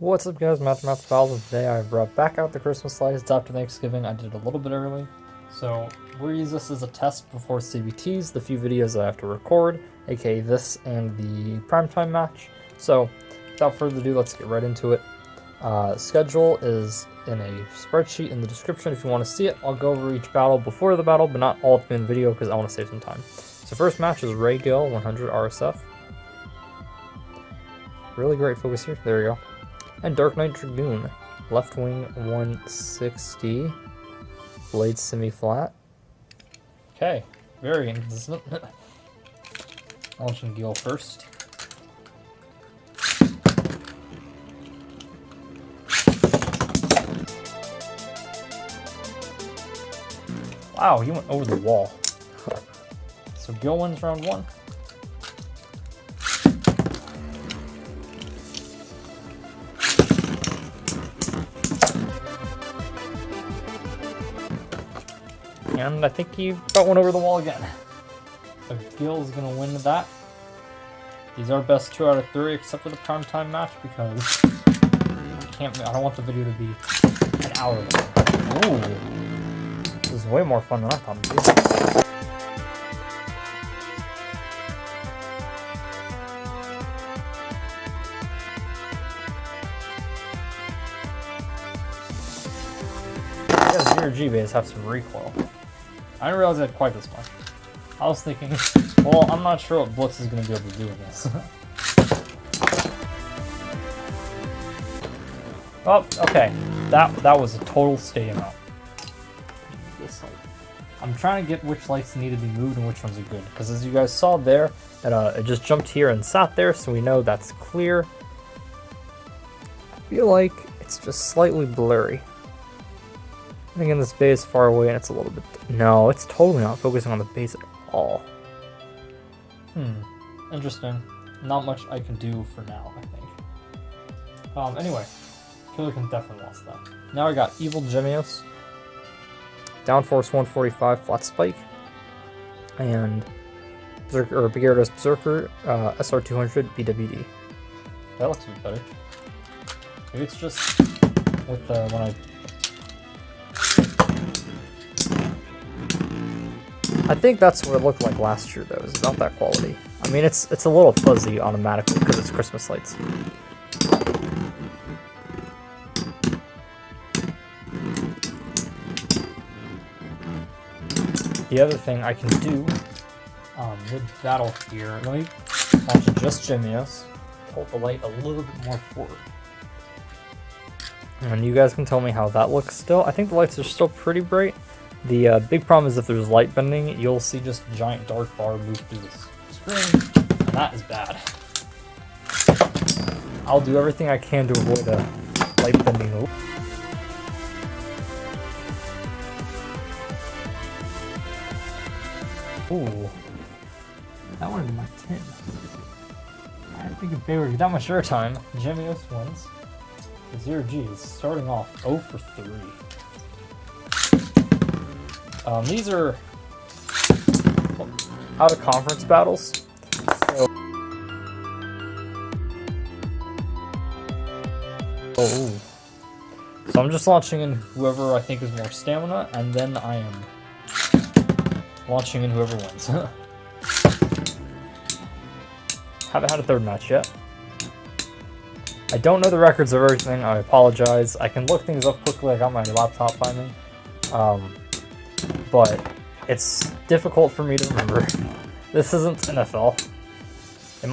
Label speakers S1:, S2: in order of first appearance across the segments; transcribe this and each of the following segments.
S1: What's up guys, Mathematics Files, and today I brought back out the Christmas lights. After Thanksgiving. I did it a little bit early. So we'll use this as a test before CBTs, the few videos I have to record, aka this and the Primetime match. So without further ado, let's get right into it. Schedule is in a spreadsheet in the description if you want to see it. I'll go over each battle before the battle, but not all in the video because I want to save some time. So first match is Ray Gill, 100 RSF. Really great focus here. There we go. And Dark Knight Dragoon, left wing 160, blade semi-flat. Okay, very inconsistent. Launching Gill first. Wow, he went over the wall. So Gill wins round one. And I think he about went over the wall again. So Gill's gonna win that. These are best 2 out of 3 except for the Primetime match because I don't want the video to be an hour long. Ooh. This is way more fun than I thought it'd be. Zero G base have some recoil. I didn't realize it had quite this much. I was thinking, well, I'm not sure what Blitz is going to be able to do with this. Oh, okay. That was a total stadium out. This light. I'm trying to get which lights need to be moved and which ones are good. Because as you guys saw there, it just jumped here and sat there, so we know that's clear. I feel like it's just slightly blurry. Again, this bay is far away and it's a little bit... No, it's totally not focusing on the base at all. Interesting. Not much I can do for now, I think. Anyway, Killer can definitely lost that. Now I got Evil Gemios, Downforce 145 Flat Spike, and Gyarados Berserker SR 200 BWD. That looks a bit better. Maybe it's just with when I think that's what it looked like last year, though. It's about that quality. I mean, it's a little fuzzy automatically because it's Christmas lights. The other thing I can do mid-battle here, let me launch just Gemios, hold the light a little bit more forward. And you guys can tell me how that looks still. I think the lights are still pretty bright. The big problem is if there's light bending, you'll see just a giant dark bar move through the screen, and that is bad. I'll do everything I can to avoid a light bending. Ooh, that would have been my 10. I didn't think if they were that much airtime. Gemios wins. 0G is starting off 0 for 3. These are out-of-conference battles, so I'm just launching in whoever I think is more stamina, and then I am launching in whoever wins. Haven't had a third match yet. I don't know the records of everything, I apologize. I can look things up quickly, I got my laptop by me. But it's difficult for me to remember. This isn't NFL. It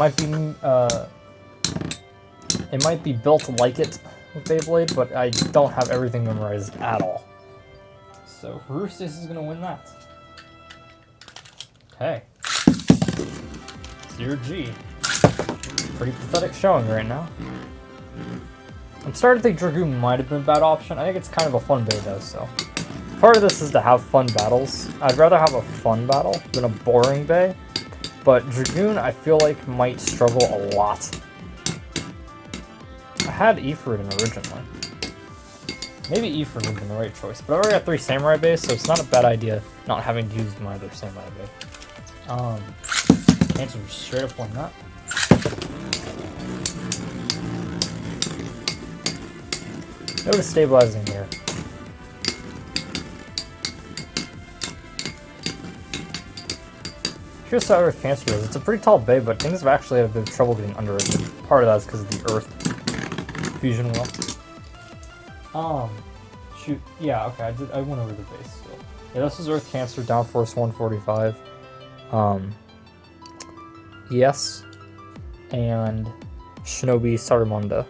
S1: might be built like it with Beyblade, but I don't have everything memorized at all. So Roostis is gonna win that. Okay. 0G. Pretty pathetic showing right now. I'm starting to think Dragoon might have been a bad option. I think it's kind of a fun bay though, so. Part of this is to have fun battles. I'd rather have a fun battle than a boring bay, but Dragoon I feel like might struggle a lot. I had Ifrit in originally. Maybe Ifrit would have been the right choice, but I already got 3 Samurai bays, so it's not a bad idea not having to use my other Samurai bay. Answer straight up on that. No destabilizing here. Here's how Earth Cancer is. It's a pretty tall bay, but things have actually had a bit of trouble getting under it. Part of that is because of the Earth fusion wheel. Shoot. Yeah, okay, I went over the base still. Yeah, this is Earth Cancer, downforce 145. Yes. And Shinobi Sarumonda,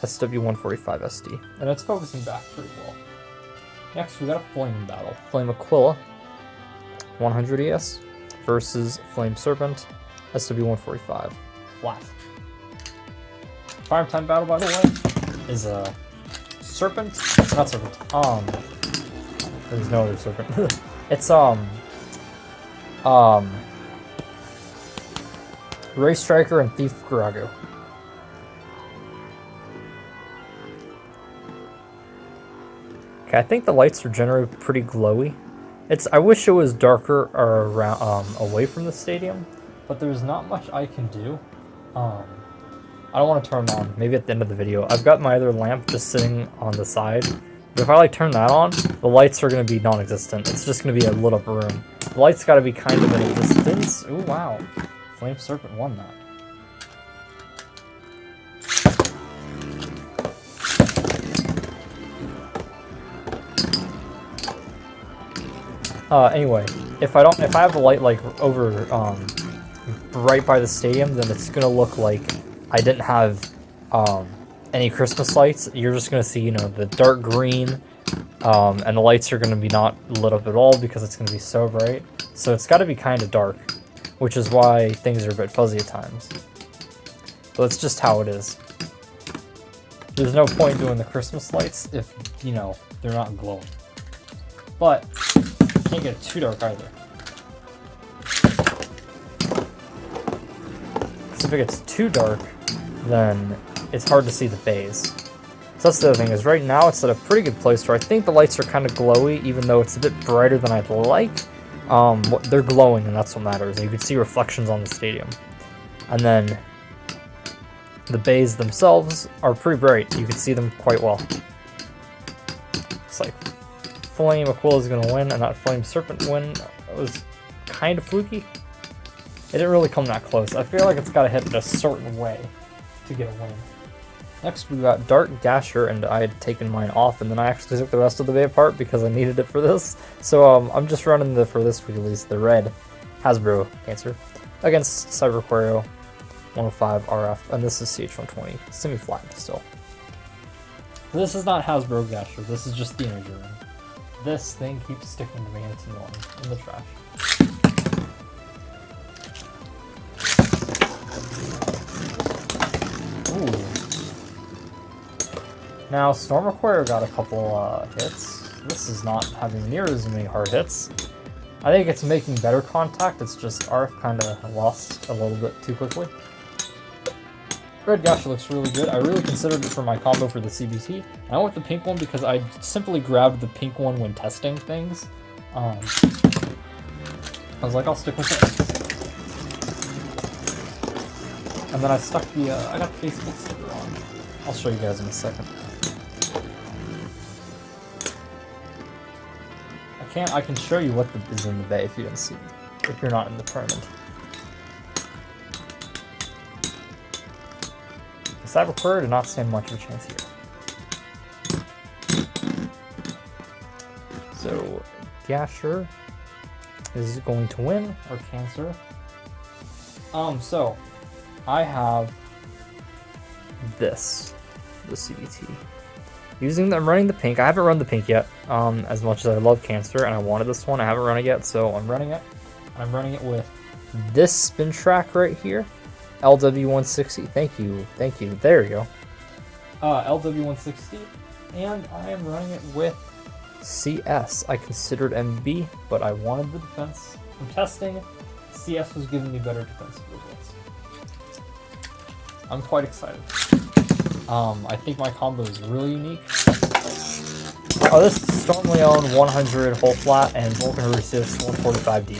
S1: SW145 SD. And it's focusing back pretty well. Next, we got a Flame battle. Flame Aquila, 100 ES, versus Flame Serpent, SW145. Flat. Primetime battle, by the way, is a Serpent. Not Serpent. There's no other Serpent. It's Ray Striker and Thief Garago. Okay, I think the lights are generally pretty glowy. I wish it was darker or around, away from the stadium, but there's not much I can do. I don't want to turn them on. Maybe at the end of the video. I've got my other lamp just sitting on the side. But if I like turn that on, the lights are going to be non-existent. It's just going to be a lit up room. The lights got to be kind of in a distance. Ooh, wow. Flame Serpent won that. Anyway, if I have the light like over right by the stadium, then it's gonna look like I didn't have any Christmas lights. You're just gonna see, you know, the dark green, and the lights are gonna be not lit up at all because it's gonna be so bright. So it's got to be kind of dark, which is why things are a bit fuzzy at times. But it's just how it is. There's no point doing the Christmas lights if, you know, they're not glowing. But you can't get it too dark either. Because if it gets too dark, then it's hard to see the bays. So that's the other thing, is right now it's at a pretty good place where I think the lights are kind of glowy, even though it's a bit brighter than I'd like. They're glowing, and that's what matters. You can see reflections on the stadium. And then the bays themselves are pretty bright. You can see them quite well. It's like Flame Aquila is going to win, and that Flame Serpent win was kind of fluky. It didn't really come that close. I feel like it's got to hit it a certain way to get a win. Next, we got Dark Gasher, and I had taken mine off, and then I actually took the rest of the bay apart because I needed it for this. So I'm just running for this release, the red Hasbro Cancer against Cyber Aquario 105 RF, and this is CH120, semi-flat still. This is not Hasbro Gasher, this is just the energy ring. This thing keeps sticking to me and it's annoying in the trash. Ooh. Now, Storm Aquario got a couple hits. This is not having near as many hard hits. I think it's making better contact, it's just RF kind of lost a little bit too quickly. Red Gasher looks really good. I really considered it for my combo for the CBT. I went with the pink one because I simply grabbed the pink one when testing things. I was like, I'll stick with it. And then I stuck the, I got the Facebook sticker on. I'll show you guys in a second. I can show you what is in the bay if you didn't see, if you're not in the tournament. The Cyber Aquario did not stand much of a chance here. So, Gasher is going to win, or Cancer. So, I have this for the CBT. I'm running the pink. I haven't run the pink yet, as much as I love Cancer, and I wanted this one. I haven't run it yet, so I'm running it. And I'm running it with this spin track right here, LW160. Thank you. There you go. LW160, and I am running it with CS. I considered MB, but I wanted the defense. From testing, CS was giving me better defensive results. I'm quite excited. I think my combo is really unique. Oh, this is Storm Leon 100 whole flat and Vulcan Resist 145D.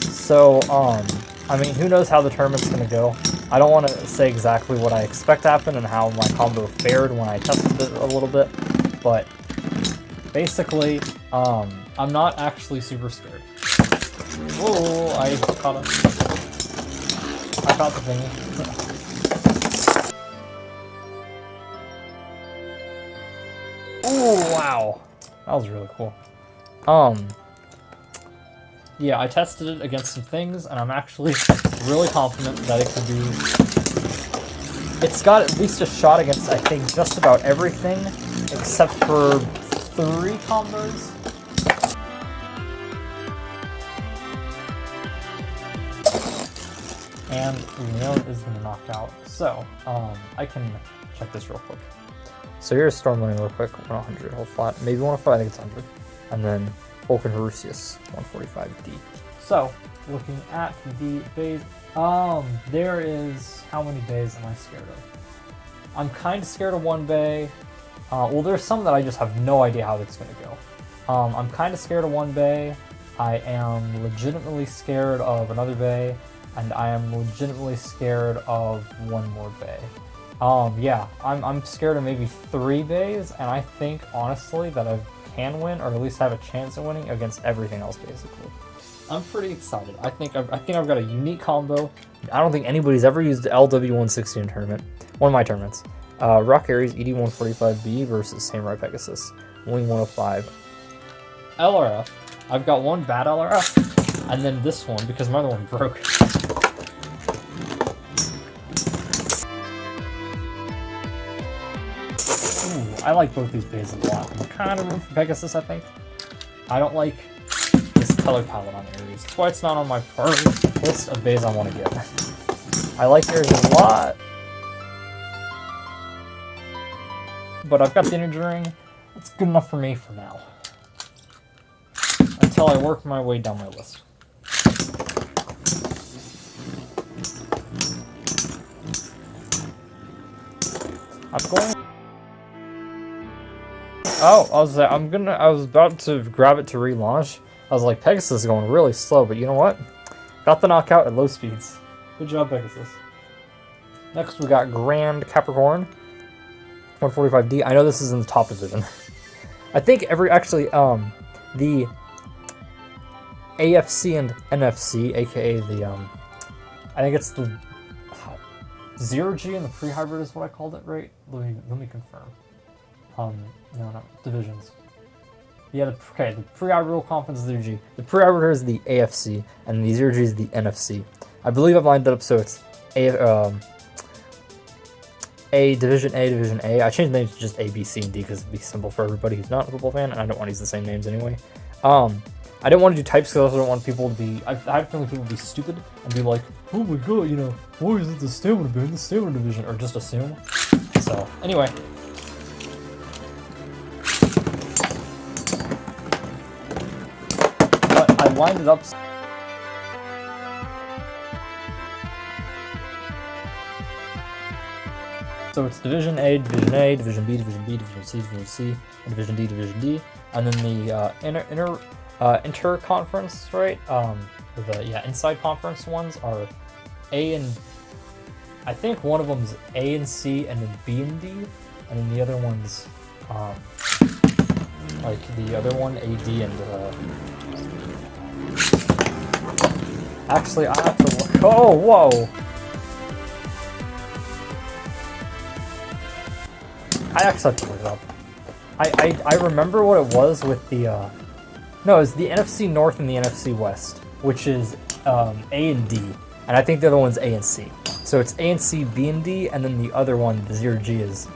S1: So, I mean, who knows how the tournament's going to go. I don't want to say exactly what I expect to happen and how my combo fared when I tested it a little bit, but basically, I'm not actually super scared. Whoa, I caught the thingy. Oh, wow. That was really cool. Yeah, I tested it against some things, and I'm actually really confident that it could be... It's got at least a shot against, I think, just about everything, except for 3 combos. And we know it is going to knock out, so I can check this real quick. So here's Storm Winning real quick, 100 whole flat, maybe 105, I think it's 100. And then Vulcan Harusius, 145D. So, looking at the bays, there is, how many bays am I scared of? I'm kind of scared of one bay. Well, there's some that I just have no idea how it's going to go. I'm kind of scared of one bay. I am legitimately scared of another bay. And I am legitimately scared of one more bay. Yeah, I'm scared of maybe 3 bays, and I think, honestly, that I can win, or at least have a chance of winning against everything else, basically. I'm pretty excited. I think I've got a unique combo. I don't think anybody's ever used LW160 in a tournament. One of my tournaments. Rock Aries ED145B versus Samurai Pegasus. Wing 105. LRF. I've got one bad LRF, and then this one, because my other one broke. I like both these bays a lot. I'm kind of rooting for Pegasus, I think. I don't like this color palette on Aries. That's why it's not on my list of bays I want to get. I like Aries a lot. But I've got the energy ring. It's good enough for me for now. Until I work my way down my list. I'm going... Oh, I was about to grab it to relaunch. I was like, Pegasus is going really slow, but you know what? Got the knockout at low speeds. Good job, Pegasus. Next, we got Grand Capricorn, 145D. I know this is in the top division. I think the AFC and NFC, aka the I think it's the 0G and the pre-hybrid is what I called it, right? Let me confirm. No, divisions. Yeah, the pre-hybrid conference is the 0G. The pre-hybrid is the AFC, and the 0G is the NFC. I believe I've lined it up so it's Division A. I changed the names to just A, B, C, and D because it'd be simple for everybody who's not a football fan, and I don't want to use the same names anyway. I didn't want to do types because I also don't want people to be... I had a feeling people would be stupid and be like, oh my god, you know, why is it the stamina band, the stamina division? Or just assume. So, anyway. But I lined it up... So it's Division A, Division B, Division C, and Division D, and then the inter-conference, right? Inside conference ones are A and... I think one of them's A and C, and then B and D, and then the other one's, like the other one, A, D, and, Actually, I have to look... Oh, whoa! I actually have to look it up. I remember what it was with the, no, it was the NFC North and the NFC West, which is A and D, and I think the other one's A and C. So it's A and C, B and D, and then the other one, the 0G, is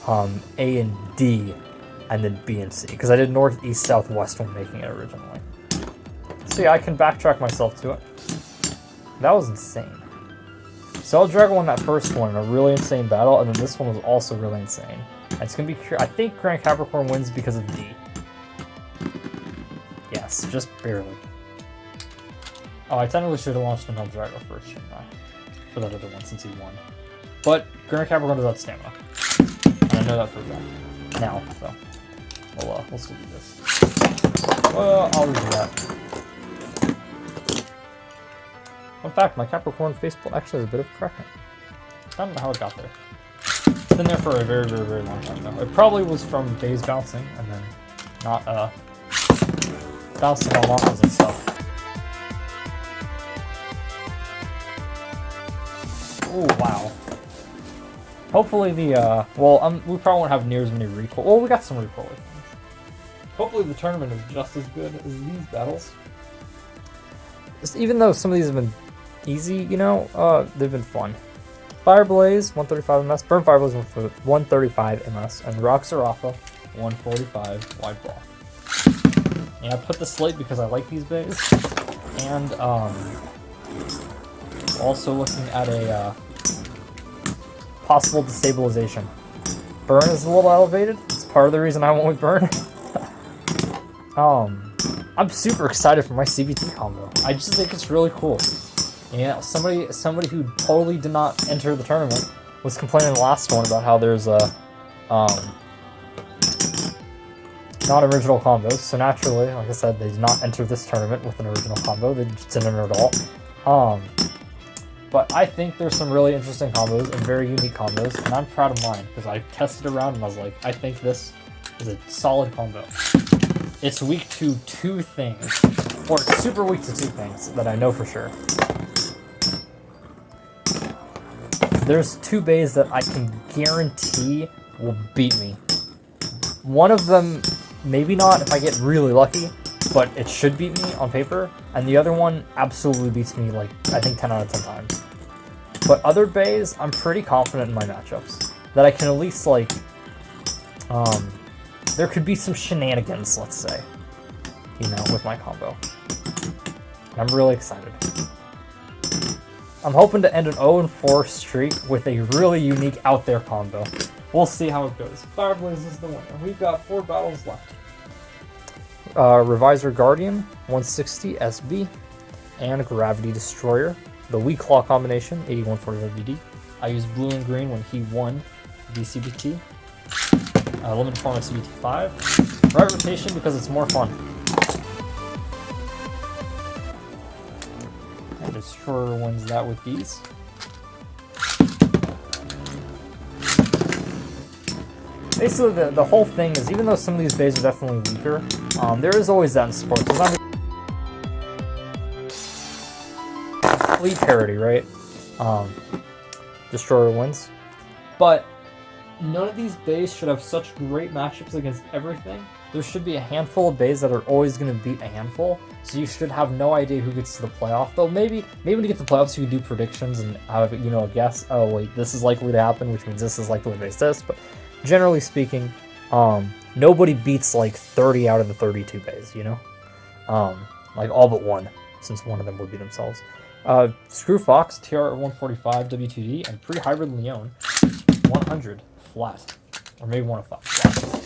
S1: A and D, and then B and C, because I did North, East, South, West when making it originally. So yeah, I can backtrack myself to it. That was insane. Cell Dragon won that first one in a really insane battle, and then this one was also really insane. It's gonna be... I think Grand Capricorn wins because of D. Yes, just barely. Oh, I technically should have launched an El Drago first, shouldn't I? For that other one, since he won. But Grand Capricorn does have stamina. And I know that for a fact. Now, so. We'll still do this. Well, I'll redo that. Fun fact, my Capricorn faceplate actually has a bit of a crack in it. I don't know how it got there. It's been there for a very, very, very long time though. It probably was from days bouncing and then not bouncing on lines and stuff. Oh wow. Hopefully the we probably won't have near as many recoil. Well, we got some recoil things. Hopefully the tournament is just as good as these battles. Even though some of these have been easy, you know, they've been fun. Fire Blaze, 135 ms. Burn Fire Blaze, 135 ms. And Rock Zarafa, 145 wide ball. And I put the slate because I like these bays. And also looking at a possible destabilization. Burn is a little elevated. It's part of the reason I went with Burn. I'm super excited for my CBT combo. I just think it's really cool. Yeah, somebody who totally did not enter the tournament was complaining in the last one about how there's a non-original combos. So naturally, like I said, they did not enter this tournament with an original combo. They just didn't enter at all. But I think there's some really interesting combos and very unique combos, and I'm proud of mine because I tested around and I was like, I think this is a solid combo. It's weak to 2 things, or it's super weak to 2 things that I know for sure. There's 2 bays that I can guarantee will beat me. One of them, maybe not if I get really lucky, but it should beat me on paper. And the other one absolutely beats me, like, I think 10 out of 10 times. But other bays, I'm pretty confident in my matchups. That I can at least, like, there could be some shenanigans, let's say, you know, with my combo. I'm really excited. I'm hoping to end an 0-4 streak with a really unique out there combo. We'll see how it goes. Fire Blaze is the winner. We've got 4 battles left. Reviser Guardian, 160 SB, and Gravity Destroyer. The Wii Claw combination, 8140 WD. I used blue and green when he won the CBT. Limited form of CBT 5. Right rotation because it's more fun. And Destroyer wins that with these. Basically, the whole thing is, even though some of these bays are definitely weaker, there is always that in sports. There's not complete parity, right? Destroyer wins. But none of these bays should have such great matchups against everything. There should be a handful of bays that are always going to beat a handful, so you should have no idea who gets to the playoff. Though maybe when you get to the playoffs, you can do predictions and have, you know, a guess. Oh wait, this is likely to happen, which means this is likely to face this. But generally speaking, nobody beats like 30 out of the 32 bays, you know? Like all but one, since one of them would be themselves. Screw Fox, TR 145 W2D, and Pre-Hybrid Leon 100 flat. Or maybe 105 flat.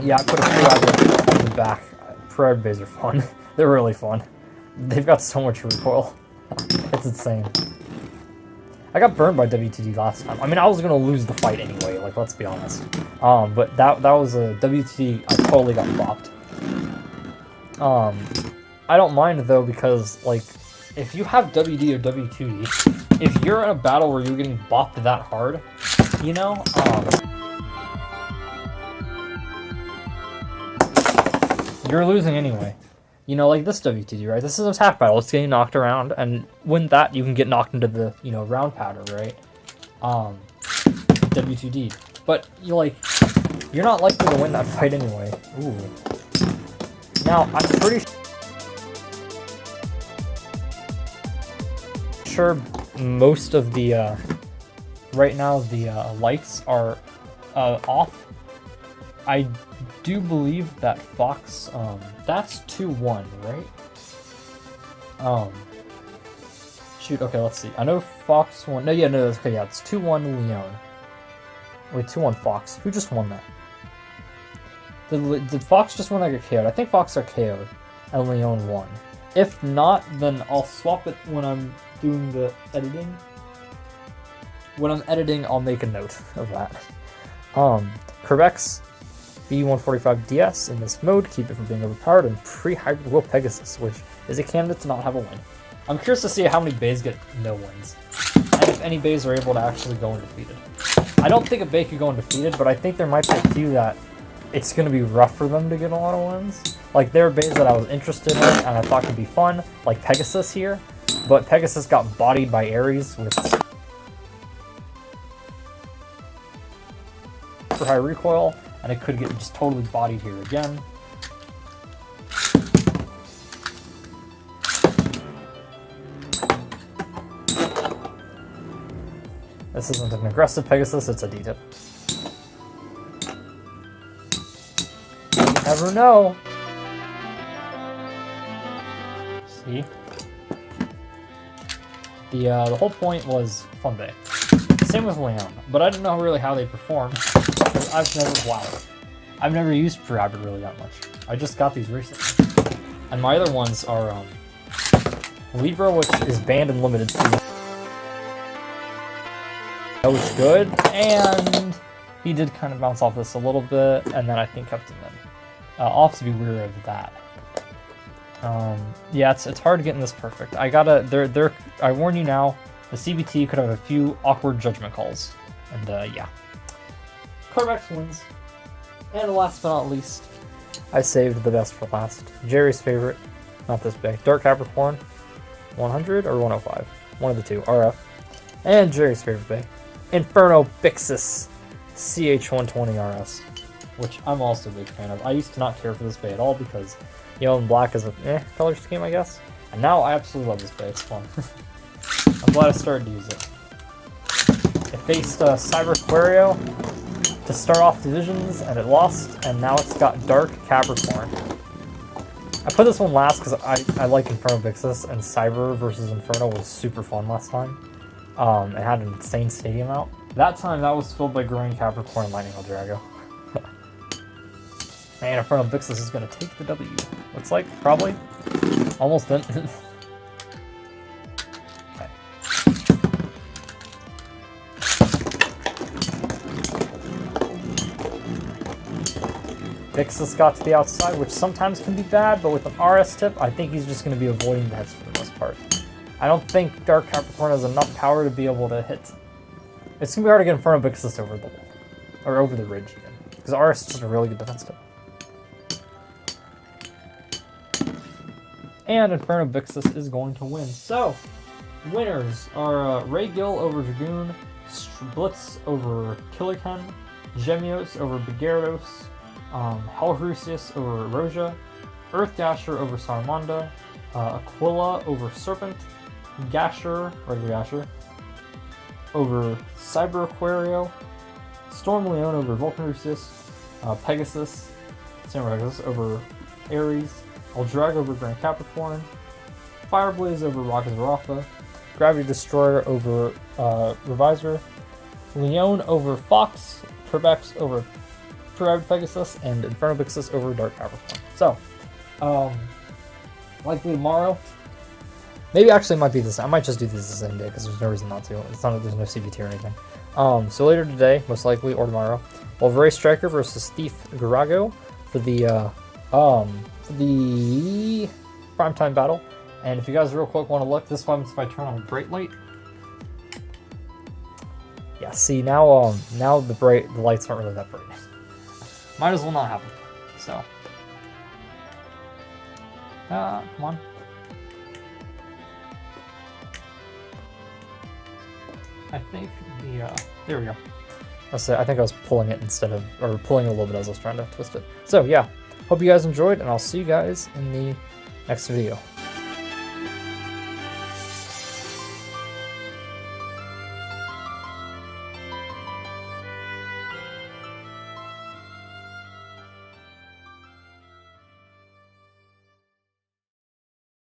S1: Yeah, I put a Pre-Hybrid on the back. Pre-Hybrid bays are fun. They're really fun. They've got so much recoil. It's insane. I got burned by WTD last time. I mean, I was gonna lose the fight anyway, like, let's be honest. But that was a WTD, I totally got bopped. I don't mind, though, because, like, if you have WD or W2D, if you're in a battle where you're getting bopped that hard, you know, you're losing anyway. You know, like this WTD, right? This is an attack battle. It's getting knocked around, and win that, you can get knocked into the, you know, round pattern, right? W2D. But, you're not likely to win that fight anyway. Ooh. Now, I'm pretty sure most of the, right now, the lights are off. I do believe that Fox, that's 2-1, right? Shoot, okay, let's see. I know Fox won. No, yeah, no, okay, yeah, it's 2-1 Leon. Wait, 2-1 Fox. Who just won that? Did Fox just win, like, a KO'd? I think Fox got KO'd, and Leon won. If not, then I'll swap it when I'm doing the editing. When I'm editing, I'll make a note of that. Corvex B145DS in this mode, keep it from being overpowered, and Pre-Hybrid Will Pegasus, which is a candidate to not have a win. I'm curious to see how many bays get no wins, and if any bays are able to actually go undefeated. I don't think a bay could go undefeated, but I think there might be a few that it's going to be rough for them to get a lot of wins. Like, there are bays that I was interested in and I thought could be fun, like Pegasus here, but Pegasus got bodied by Ares with super high recoil, and it could get just totally bodied here again. This isn't an aggressive Pegasus, it's a D-tip. You never know. See? The whole point was Fun Bay. Same with Leon, but I don't know really how they perform. I've never used Pre-Hybrid really that much. I just got these recently. And my other ones are Libra, which is banned and limited to. That was good, and he did kind of bounce off this a little bit, and then I think kept him in. I'll have to be wary of that. Yeah, it's hard getting this perfect. I warn you now, the CBT could have a few awkward judgment calls, and yeah. Corvex wins, and last but not least, I saved the best for last. Jerry's favorite, not this big. Dark Capricorn, 100 or 105, one of the two, RF, and Jerry's favorite bay. Inferno Bixus CH120 RS, which I'm also a big fan of. I used to not care for this bay at all because yellow and black is a color scheme, I guess. And now I absolutely love this bay, it's fun. I'm glad I started to use it. It faced Cyber Aquario to start off divisions, and it lost, and now it's got Dark Capricorn. I put this one last because I like Inferno Bixus, and Cyber versus Inferno was super fun last time. It had an insane stadium out. That time, that was filled by Growing Capricorn and Lightning Eldrago. And Inferno Bixus is going to take the W. Looks like, probably. Almost done. Okay. Bixus got to the outside, which sometimes can be bad, but with an RS tip, I think he's just going to be avoiding the hits for the most part. I don't think Dark Capricorn has enough power to be able to hit. It's going to be hard to get Inferno Bixus over the wall. Or over the ridge again. Because RS is just a really good defense tip. And Inferno Bixus is going to win. So, winners are Ray Gill over Dragoon, Blitz over Killerken, Gemios over Gyarados, Hellrusius over Roja, Earth Dasher over Salamanda, Aquila over Serpent, Gasher, regular Gasher, over Cyber Aquario, Storm Leon over Vulcanusius, Pegasus, Samurai Pegasus over Ares, Eldrago over Grand Capricorn, Fireblaze over Rocket Zarafa, Gravity Destroyer over Revisor, Leon over Fox, Turbex over Pre-Hybrid Pegasus, and Inferno Bixus over Dark Capricorn. So, likely tomorrow. Maybe actually it might be this. I might just do this the same day because there's no reason not to. It's not that there's no CBT or anything. So later today, most likely, or tomorrow, we'll have Ray Striker versus Thief Garago for the primetime battle. And if you guys real quick want to look, this one if I turn on bright light. Yeah, see now the lights aren't really that bright. Might as well not have them. So come on. I think there we go. I think I was pulling it or pulling a little bit as I was trying to twist it. So yeah, hope you guys enjoyed, and I'll see you guys in the next video.